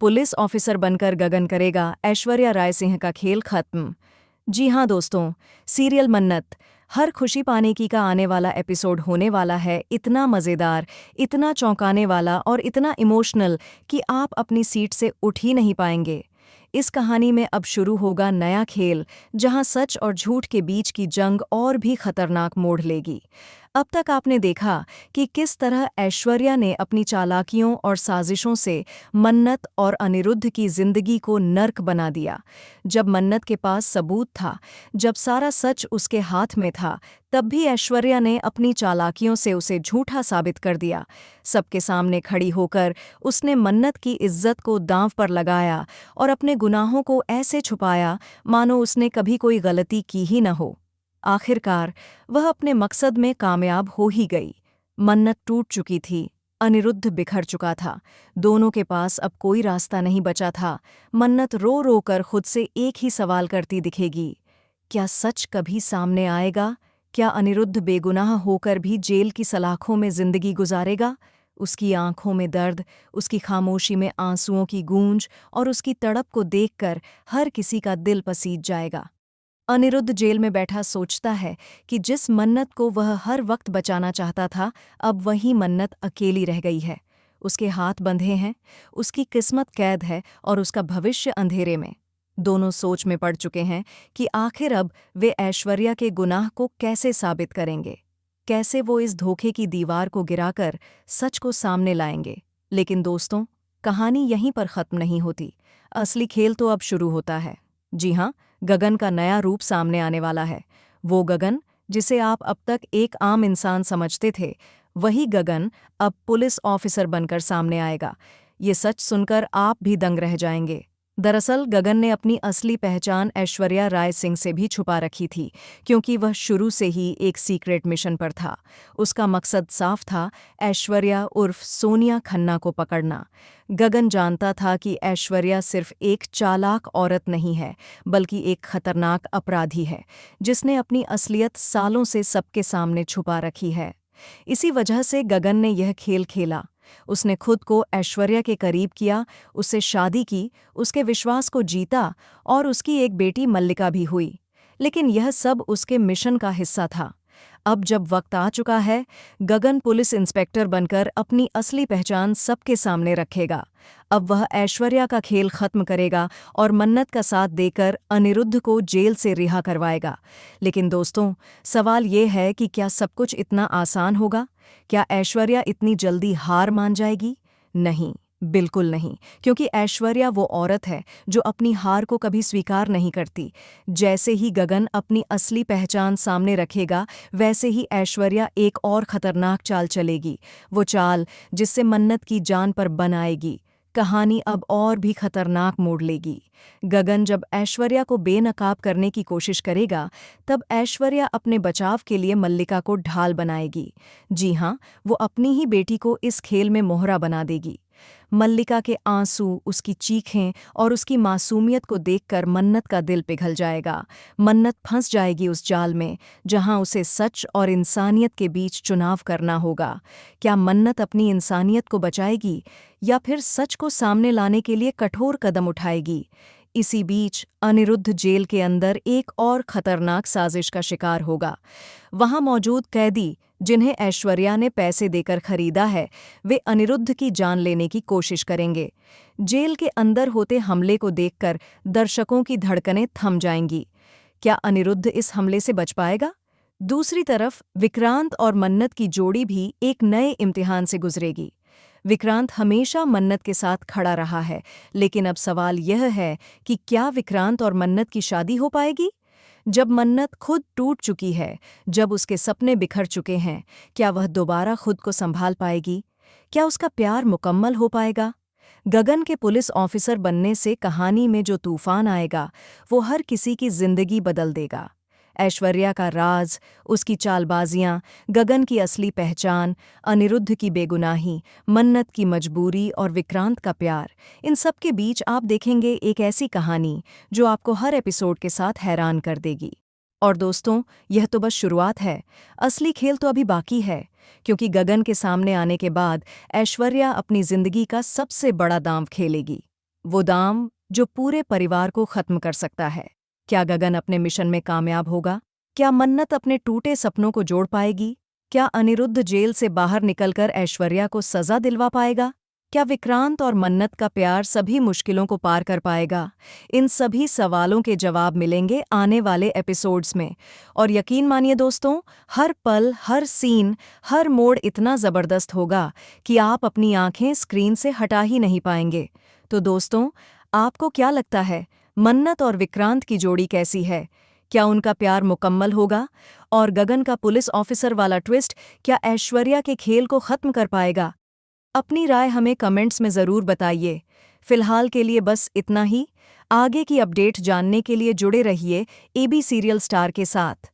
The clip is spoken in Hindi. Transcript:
पुलिस ऑफिसर बनकर गगन करेगा ऐश्वर्या राय सिंह का खेल खत्म। जी हाँ दोस्तों, सीरियल मन्नत हर खुशी पाने की का आने वाला एपिसोड होने वाला है। इतना मज़ेदार, इतना चौंकाने वाला और इतना इमोशनल कि आप अपनी सीट से उठ ही नहीं पाएंगे। इस कहानी में अब शुरू होगा नया खेल, जहां सच और झूठ के बीच की जंग और भी खतरनाक मोड़ लेगी। अब तक आपने देखा कि किस तरह ऐश्वर्या ने अपनी चालाकियों और साजिशों से मन्नत और अनिरुद्ध की जिंदगी को नर्क बना दिया। जब मन्नत के पास सबूत था, जब सारा सच उसके हाथ में था, तब भी ऐश्वर्या ने अपनी चालाकियों से उसे झूठा साबित कर दिया। सबके सामने खड़ी होकर उसने मन्नत की इज्जत को दांव पर लगाया और अपने गुनाहों को ऐसे छुपाया मानो उसने कभी कोई गलती की ही न हो। आखिरकार वह अपने मकसद में कामयाब हो ही गई। मन्नत टूट चुकी थी, अनिरुद्ध बिखर चुका था, दोनों के पास अब कोई रास्ता नहीं बचा था। मन्नत रो रो कर खुद से एक ही सवाल करती दिखेगी, क्या सच कभी सामने आएगा? क्या अनिरुद्ध बेगुनाह होकर भी जेल की सलाखों में जिंदगी गुजारेगा? उसकी आंखों में दर्द, उसकी खामोशी में आंसुओं की गूंज और उसकी तड़प को देखकर हर किसी का दिल पसीज जाएगा। अनिरुद्ध जेल में बैठा सोचता है कि जिस मन्नत को वह हर वक्त बचाना चाहता था, अब वही मन्नत अकेली रह गई है। उसके हाथ बंधे हैं, उसकी किस्मत कैद है और उसका भविष्य अंधेरे में। दोनों सोच में पड़ चुके हैं कि आखिर अब वे ऐश्वर्या के गुनाह को कैसे साबित करेंगे, कैसे वो इस धोखे की दीवार को गिराकर सच को सामने लाएंगे। लेकिन दोस्तों, कहानी यहीं पर खत्म नहीं होती। असली खेल तो अब शुरू होता है। जी हाँ, गगन का नया रूप सामने आने वाला है। वो गगन जिसे आप अब तक एक आम इंसान समझते थे, वही गगन अब पुलिस ऑफिसर बनकर सामने आएगा। ये सच सुनकर आप भी दंग रह जाएंगे। दरअसल गगन ने अपनी असली पहचान ऐश्वर्या राय सिंह से भी छुपा रखी थी, क्योंकि वह शुरू से ही एक सीक्रेट मिशन पर था। उसका मकसद साफ था, ऐश्वर्या उर्फ सोनिया खन्ना को पकड़ना। गगन जानता था कि ऐश्वर्या सिर्फ एक चालाक औरत नहीं है, बल्कि एक खतरनाक अपराधी है, जिसने अपनी असलियत सालों से सबके सामने छुपा रखी है। इसी वजह से गगन ने यह खेल खेला। उसने खुद को ऐश्वर्या के करीब किया, उससे शादी की, उसके विश्वास को जीता और उसकी एक बेटी मल्लिका भी हुई। लेकिन यह सब उसके मिशन का हिस्सा था। अब जब वक्त आ चुका है, गगन पुलिस इंस्पेक्टर बनकर अपनी असली पहचान सबके सामने रखेगा। अब वह ऐश्वर्या का खेल खत्म करेगा और मन्नत का साथ देकर अनिरुद्ध को जेल से रिहा करवाएगा। लेकिन दोस्तों, सवाल ये है कि क्या सब कुछ इतना आसान होगा? क्या ऐश्वर्या इतनी जल्दी हार मान जाएगी? नहीं, बिल्कुल नहीं, क्योंकि ऐश्वर्या वो औरत है जो अपनी हार को कभी स्वीकार नहीं करती। जैसे ही गगन अपनी असली पहचान सामने रखेगा, वैसे ही ऐश्वर्या एक और खतरनाक चाल चलेगी, वो चाल जिससे मन्नत की जान पर बन आएगी। कहानी अब और भी खतरनाक मोड़ लेगी। गगन जब ऐश्वर्या को बेनकाब करने की कोशिश करेगा, तब ऐश्वर्या अपने बचाव के लिए मल्लिका को ढाल बनाएगी। जी हाँ, वो अपनी ही बेटी को इस खेल में मोहरा बना देगी। मल्लिका के आंसू, उसकी चीखें और उसकी मासूमियत को देखकर मन्नत का दिल पिघल जाएगा। मन्नत फंस जाएगी उस जाल में, जहां उसे सच और इंसानियत के बीच चुनाव करना होगा। क्या मन्नत अपनी इंसानियत को बचाएगी या फिर सच को सामने लाने के लिए कठोर कदम उठाएगी? इसी बीच अनिरुद्ध जेल के अंदर एक और खतरनाक साजिश का शिकार होगा। वहां मौजूद कैदी, जिन्हें ऐश्वर्या ने पैसे देकर खरीदा है, वे अनिरुद्ध की जान लेने की कोशिश करेंगे। जेल के अंदर होते हमले को देखकर दर्शकों की धड़कनें थम जाएंगी। क्या अनिरुद्ध इस हमले से बच पाएगा? दूसरी तरफ विक्रांत और मन्नत की जोड़ी भी एक नए इम्तिहान से गुजरेगी। विक्रांत हमेशा मन्नत के साथ खड़ा रहा है, लेकिन अब सवाल यह है कि क्या विक्रांत और मन्नत की शादी हो पाएगी? जब मन्नत खुद टूट चुकी है, जब उसके सपने बिखर चुके हैं, क्या वह दोबारा खुद को संभाल पाएगी? क्या उसका प्यार मुकम्मल हो पाएगा? गगन के पुलिस ऑफिसर बनने से कहानी में जो तूफान आएगा, वो हर किसी की जिंदगी बदल देगा। ऐश्वर्या का राज, उसकी चालबाजियां, गगन की असली पहचान, अनिरुद्ध की बेगुनाही, मन्नत की मजबूरी और विक्रांत का प्यार, इन सब के बीच आप देखेंगे एक ऐसी कहानी जो आपको हर एपिसोड के साथ हैरान कर देगी। और दोस्तों, यह तो बस शुरुआत है। असली खेल तो अभी बाकी है, क्योंकि गगन के सामने आने के बाद ऐश्वर्या अपनी जिंदगी का सबसे बड़ा दांव खेलेगी। वो दाम जो पूरे परिवार को खत्म कर सकता है। क्या गगन अपने मिशन में कामयाब होगा? क्या मन्नत अपने टूटे सपनों को जोड़ पाएगी? क्या अनिरुद्ध जेल से बाहर निकलकर ऐश्वर्या को सजा दिलवा पाएगा? क्या विक्रांत और मन्नत का प्यार सभी मुश्किलों को पार कर पाएगा? इन सभी सवालों के जवाब मिलेंगे आने वाले एपिसोड्स में। और यकीन मानिए दोस्तों, हर पल, हर सीन, हर मोड़ इतना ज़बरदस्त होगा कि आप अपनी आंखें स्क्रीन से हटा ही नहीं पाएंगे। तो दोस्तों, आपको क्या लगता है, मन्नत और विक्रांत की जोड़ी कैसी है? क्या उनका प्यार मुकम्मल होगा? और गगन का पुलिस ऑफिसर वाला ट्विस्ट क्या ऐश्वर्या के खेल को खत्म कर पाएगा? अपनी राय हमें कमेंट्स में ज़रूर बताइए। फिलहाल के लिए बस इतना ही। आगे की अपडेट जानने के लिए जुड़े रहिए एबी सीरियल स्टार के साथ।